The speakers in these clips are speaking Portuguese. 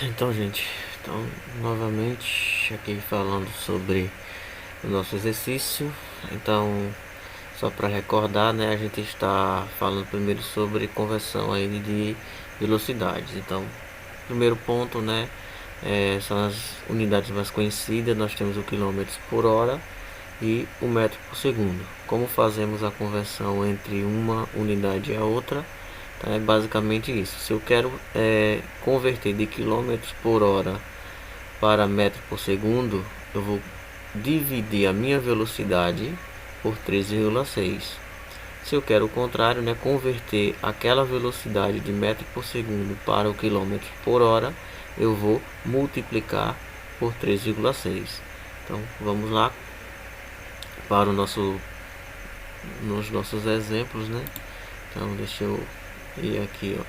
Então, gente, novamente aqui falando sobre o nosso exercício. Então, só para recordar, né, a gente está falando primeiro sobre conversão aí de velocidades. Então, primeiro ponto, né, são as unidades mais conhecidas. Nós temos o quilômetros por hora e o metro por segundo. Como fazemos a conversão entre uma unidade e a outra? Então, é basicamente isso. Se eu quero converter de quilômetros por hora para metro por segundo, eu vou dividir a minha velocidade por 3,6. Se eu quero o contrário, né, converter aquela velocidade de metro por segundo para o quilômetro por hora, eu vou multiplicar por 3,6. Então vamos lá para nos nossos exemplos, né? Então deixa eu ir aqui, ó.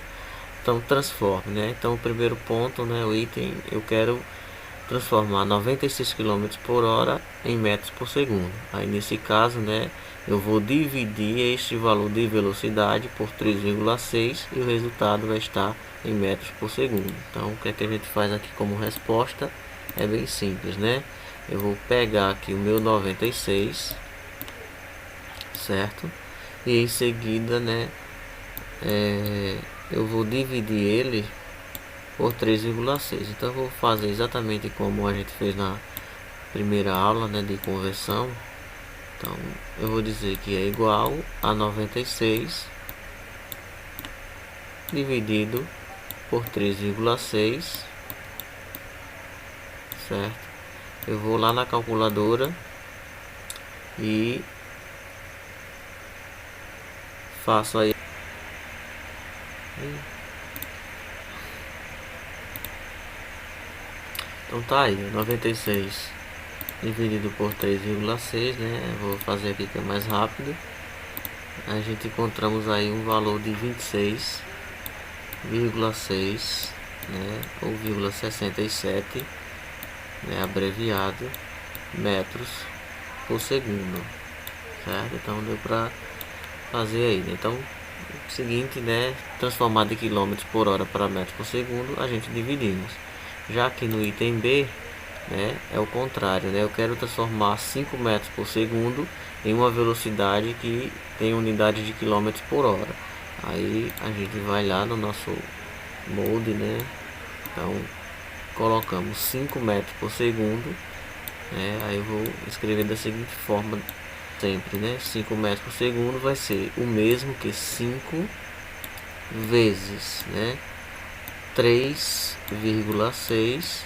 Então transforme, né? Então o primeiro ponto, né, o item, eu quero transformar 96 km por hora em metros por segundo. Aí nesse caso, né, eu vou dividir este valor de velocidade por 3,6 e o resultado vai estar em metros por segundo. Então o que é que a gente faz aqui como resposta? É bem simples, né? Eu vou pegar aqui o meu 96, certo? E em seguida, né, eu vou dividir ele por 3,6. Então eu vou fazer exatamente como a gente fez na primeira aula, né, de conversão. Então eu vou dizer que é igual a 96 dividido por 3,6, certo? Eu vou lá na calculadora e faço aí. Então tá aí, 96 dividido por 3,6, né? Eu vou fazer aqui que é mais rápido. A gente encontramos aí um valor de 26,6, né? Ou 0,67, né? Abreviado, metros por segundo, certo? Então deu para fazer aí, né? Então seguinte, né, transformar de quilômetros por hora para metros por segundo, a gente dividimos. Já que no item B, né, é o contrário, né? Eu quero transformar 5 metros por segundo em uma velocidade que tem unidade de quilômetros por hora. Aí a gente vai lá no nosso molde, né? Então colocamos 5 metros por segundo, né? Aí eu vou escrever da seguinte forma sempre, né? 5 metros por segundo vai ser o mesmo que 5 vezes, né, 3,6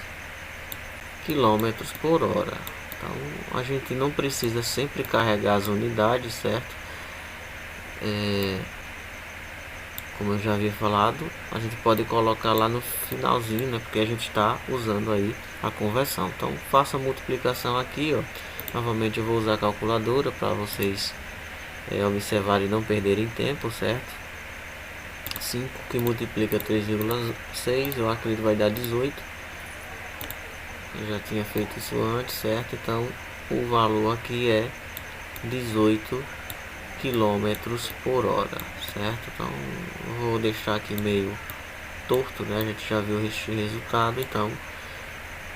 quilômetros por hora. Então a gente não precisa sempre carregar as unidades, certo? Como eu já havia falado, a gente pode colocar lá no finalzinho, né? Porque a gente está usando aí a conversão. Então faça a multiplicação aqui, ó. Novamente eu vou usar a calculadora para vocês observarem e não perderem tempo, certo? 5 que multiplica 3,6, eu acredito que vai dar 18. Eu já tinha feito isso antes, certo? Então o valor aqui é 18 quilômetros por hora, certo? Então vou deixar aqui meio torto, né? A gente já viu este resultado, então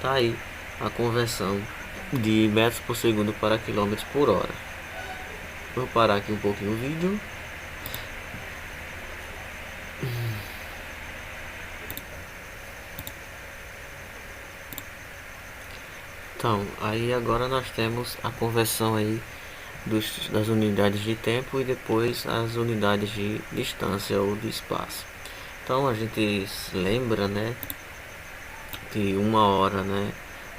tá aí a conversão de metros por segundo para quilômetros por hora. Vou parar aqui um pouquinho o vídeo. Então, aí agora nós temos a conversão aí das unidades de tempo e depois as unidades de distância ou de espaço. Então a gente lembra, né, que uma hora, né,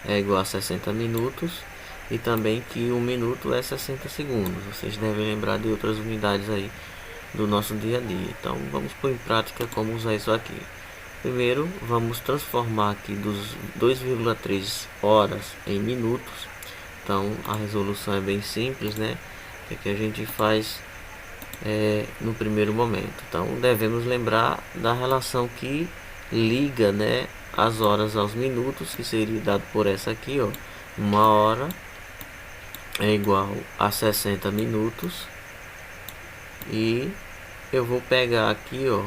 é igual a 60 minutos e também que um minuto é 60 segundos. Vocês devem lembrar de outras unidades aí do nosso dia a dia. Então vamos pôr em prática como usar isso aqui. Primeiro vamos transformar aqui dos 2,3 horas em minutos. Então a resolução é bem simples, né? O que a gente faz no primeiro momento? Então devemos lembrar da relação que liga, né, as horas aos minutos, que seria dado por essa aqui, ó. Uma hora é igual a 60 minutos e eu vou pegar aqui, ó,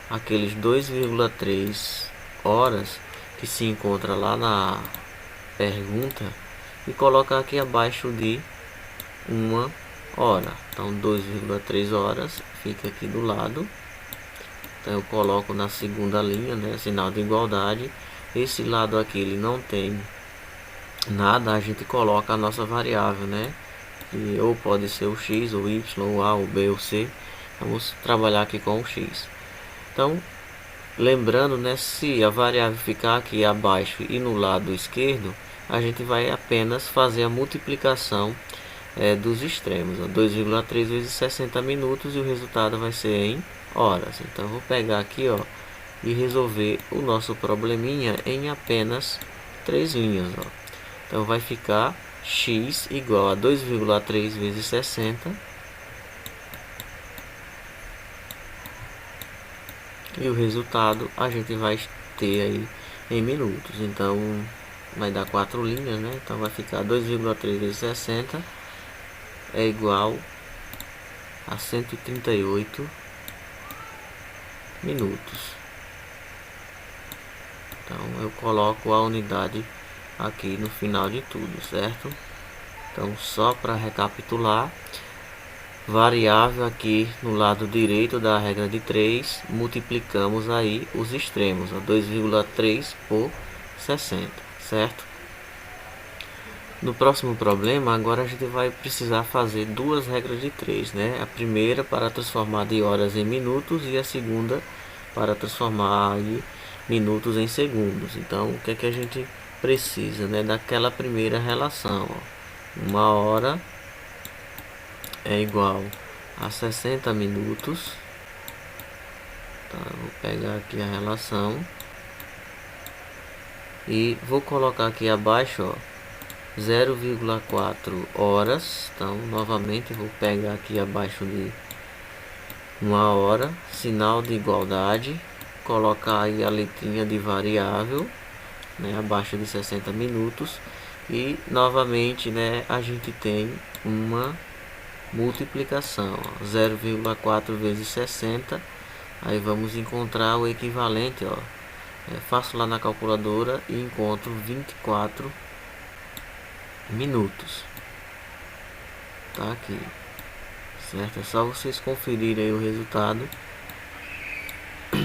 aqueles 2,3 horas, que se encontra lá na pergunta e colocar aqui abaixo de 1 hora. Então 2,3 horas fica aqui do lado. Então eu coloco na segunda linha, né, sinal de igualdade. Esse lado aqui ele não tem nada, a gente coloca a nossa variável, né, que ou pode ser o x, o y, o a, o b, ou c. Vamos trabalhar aqui com o x. Então, lembrando, né, se a variável ficar aqui abaixo e no lado esquerdo, a gente vai apenas fazer a multiplicação dos extremos, 2,3 vezes 60 minutos, e o resultado vai ser em horas. Então, eu vou pegar aqui, ó, e resolver o nosso probleminha em apenas 3 linhas, ó. Então, vai ficar x igual a 2,3 vezes 60, e o resultado a gente vai ter aí em minutos. Então vai dar 4 linhas, né? Então vai ficar 2,3 vezes 60 é igual a 138 minutos. Então eu coloco a unidade aqui no final de tudo, certo? Então, só para recapitular, variável aqui no lado direito da regra de 3, multiplicamos aí os extremos, 2,3 por 60, certo? No próximo problema, agora a gente vai precisar fazer duas regras de 3, né? A primeira para transformar de horas em minutos e a segunda para transformar aí minutos em segundos. Então, o que é que a gente precisa, né? Daquela primeira relação, ó. 1 hora é igual a 60 minutos. Tá, vou pegar aqui a relação e vou colocar aqui abaixo, ó, 0,4 horas. Então, novamente, vou pegar aqui abaixo de 1 hora, sinal de igualdade, colocar aí a letrinha de variável, né, abaixo de 60 minutos. E novamente, né, a gente tem uma multiplicação, 0,4 vezes 60. Aí vamos encontrar o equivalente, ó. Faço lá na calculadora e encontro 24 minutos. Tá aqui, certo? É só vocês conferirem aí o resultado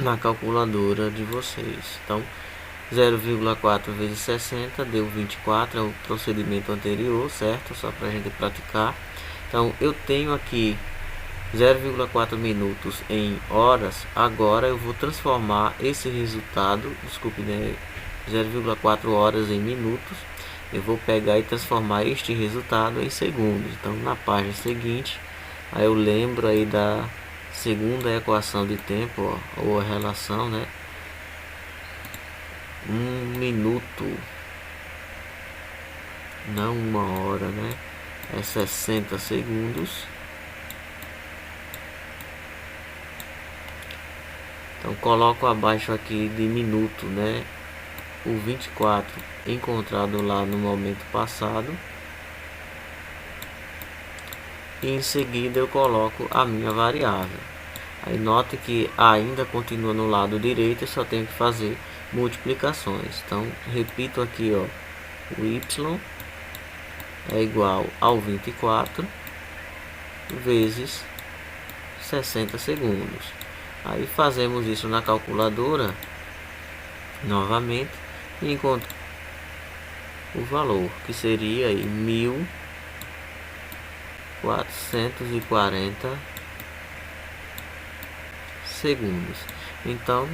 na calculadora de vocês. Então, 0,4 vezes 60 deu 24, é o procedimento anterior, certo? Só para a gente praticar. Então, eu tenho aqui 0,4 minutos em horas. Agora eu vou transformar esse resultado, desculpe, né, 0,4 horas em minutos. Eu vou pegar e transformar este resultado em segundos. Então, na página seguinte, aí eu lembro aí da segunda equação de tempo, ó, ou a relação, né? 1 minuto, não 1 hora, né? É 60 segundos. Então coloco abaixo aqui de minuto, né, o 24 encontrado lá no momento passado. E em seguida eu coloco a minha variável. Aí note que ainda continua no lado direito, eu só tenho que fazer multiplicações. Então repito aqui, ó, o y é igual ao 24 vezes 60 segundos. Aí fazemos isso na calculadora novamente e encontro o valor, que seria aí 1440 segundos. Então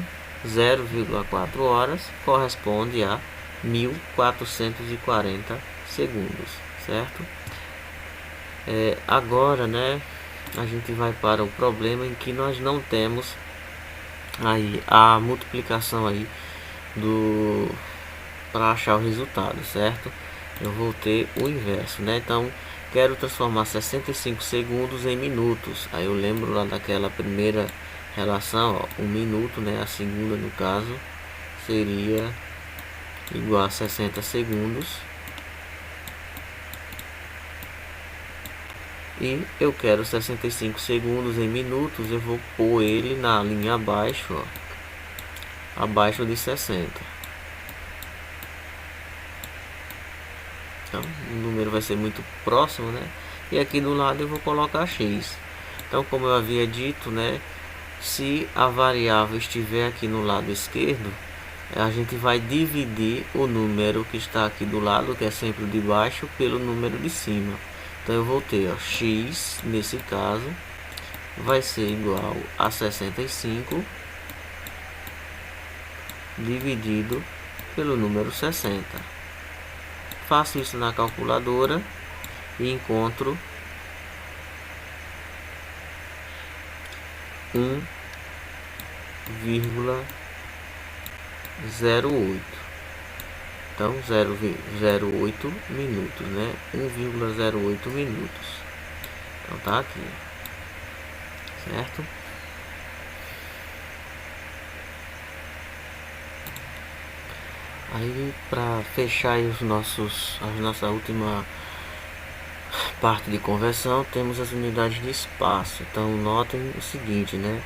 0,4 horas corresponde a 1440 segundos, certo? Agora, né, a gente vai para o problema em que nós não temos aí a multiplicação aí para achar o resultado, certo? Eu vou ter o inverso, né? Então quero transformar 65 segundos em minutos. Aí eu lembro lá daquela primeira relação, ó, 1 minuto, né? A segunda, no caso, seria igual a 60 segundos. E eu quero 65 segundos em minutos. Eu vou pôr ele na linha abaixo, ó, abaixo de 60. Então o número vai ser muito próximo, né? E aqui do lado eu vou colocar x. Então, como eu havia dito, né, se a variável estiver aqui no lado esquerdo, a gente vai dividir o número que está aqui do lado, que é sempre o de baixo, pelo número de cima. Então eu vou ter, ó, x, nesse caso, vai ser igual a 65 dividido pelo número 60. Faço isso na calculadora e encontro 1,08. Então 0,08 minutos, né? 1,08 minutos. Então tá aqui, certo? Aí, para fechar a nossa última parte de conversão, temos as unidades de espaço. Então notem o seguinte, né?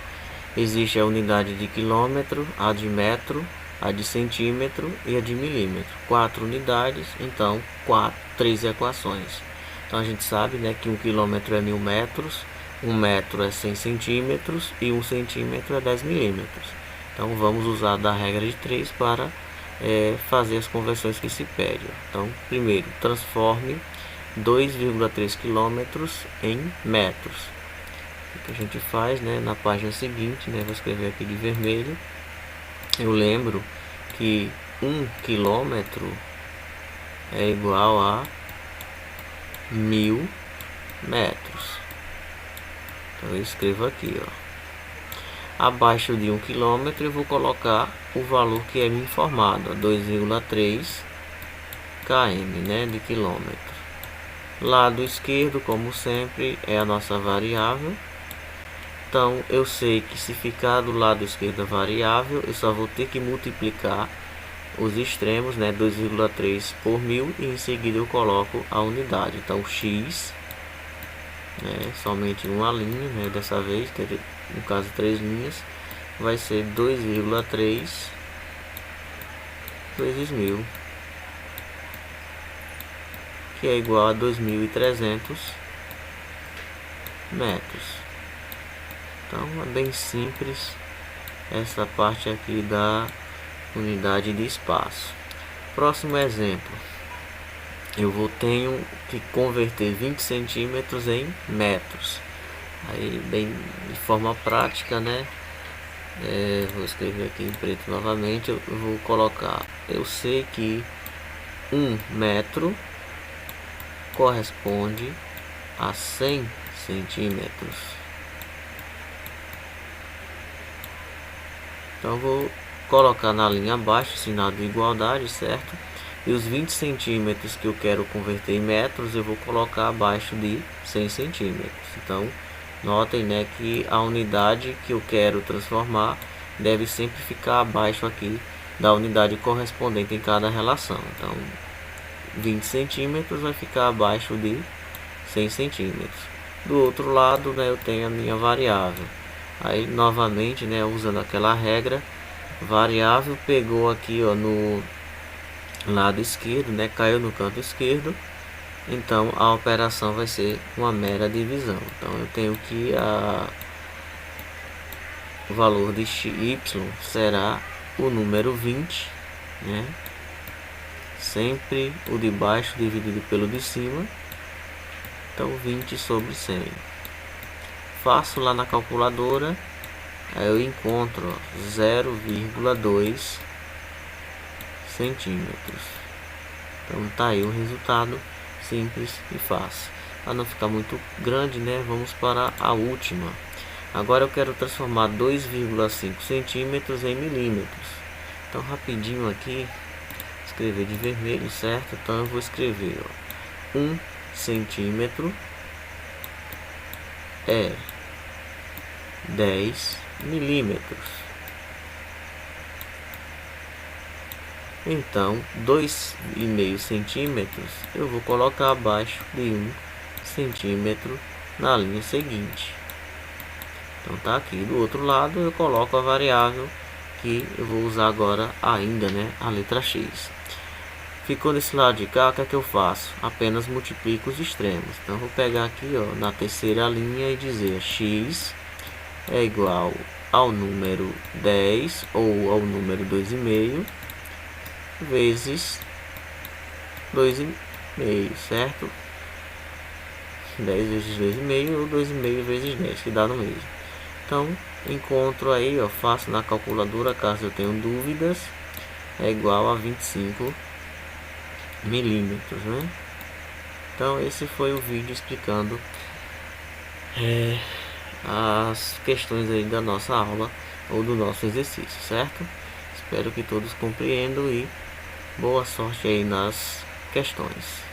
Existe a unidade de quilômetro, a de metro, a de centímetro e a de milímetro. 4 unidades, então 3 equações. Então a gente sabe, né, que 1 quilômetro é 1000 metros, 1 metro é 100 centímetros e 1 centímetro é 10 milímetros. Então vamos usar da regra de 3 para fazer as conversões que se pede. Então, primeiro, transforme 2,3 quilômetros em metros. O que a gente faz, né, na página seguinte, né, vou escrever aqui de vermelho. Eu lembro que 1 quilômetro é igual a 1000 metros. Então eu escrevo aqui, ó. Abaixo de 1 quilômetro eu vou colocar o valor que é me informado, 2,3 km, né, de quilômetro. Lado esquerdo, como sempre, é a nossa variável. Então eu sei que se ficar do lado esquerdo a variável, eu só vou ter que multiplicar os extremos, né, 2,3 por 1000, e em seguida eu coloco a unidade. Então x, né, somente uma linha, né, dessa vez, no caso 3 linhas, vai ser 2,3 vezes 1000, que é igual a 2.300 metros. Então é bem simples essa parte aqui da unidade de espaço. Próximo exemplo, eu tenho que converter 20 centímetros em metros. Aí, bem de forma prática, né? Vou escrever aqui em preto novamente. Eu vou colocar, eu sei que 1 metro corresponde a 100 centímetros. Então vou colocar na linha abaixo o sinal de igualdade, certo? E os 20 centímetros que eu quero converter em metros, eu vou colocar abaixo de 100 centímetros. Então notem, né, que a unidade que eu quero transformar deve sempre ficar abaixo aqui da unidade correspondente em cada relação. Então 20 centímetros vai ficar abaixo de 100 centímetros. Do outro lado, né, eu tenho a minha variável. Aí novamente, né, usando aquela regra, variável pegou aqui, ó, no lado esquerdo, né, caiu no canto esquerdo. Então a operação vai ser uma mera divisão. Então eu tenho que o valor de y será o número 20, né? Sempre o de baixo dividido pelo de cima. Então 20 sobre 100. Faço lá na calculadora, aí eu encontro 0,2 centímetros. Então tá aí o resultado, simples e fácil. Para não ficar muito grande, né, vamos para a última. Agora eu quero transformar 2,5 centímetros em milímetros. Então rapidinho aqui, escrever de vermelho, certo? Então eu vou escrever, ó, 1 centímetro é 10 milímetros. Então 2,5 centímetros eu vou colocar abaixo de 1 centímetro na linha seguinte. Então tá aqui do outro lado, eu coloco a variável que eu vou usar agora ainda, né, a letra x. Ficou desse lado de cá, o que é que eu faço? Apenas multiplico os extremos. Então vou pegar aqui, ó, na terceira linha e dizer x é igual ao número 10 ou ao número 2,5 vezes 2,5, certo? 10 vezes 2,5 ou 2,5 vezes 10, que dá no mesmo. Então, encontro aí, ó, faço na calculadora, caso eu tenha dúvidas, é igual a 25 milímetros, né? Então, esse foi o vídeo explicando as questões aí da nossa aula ou do nosso exercício, certo? Espero que todos compreendam e boa sorte aí nas questões.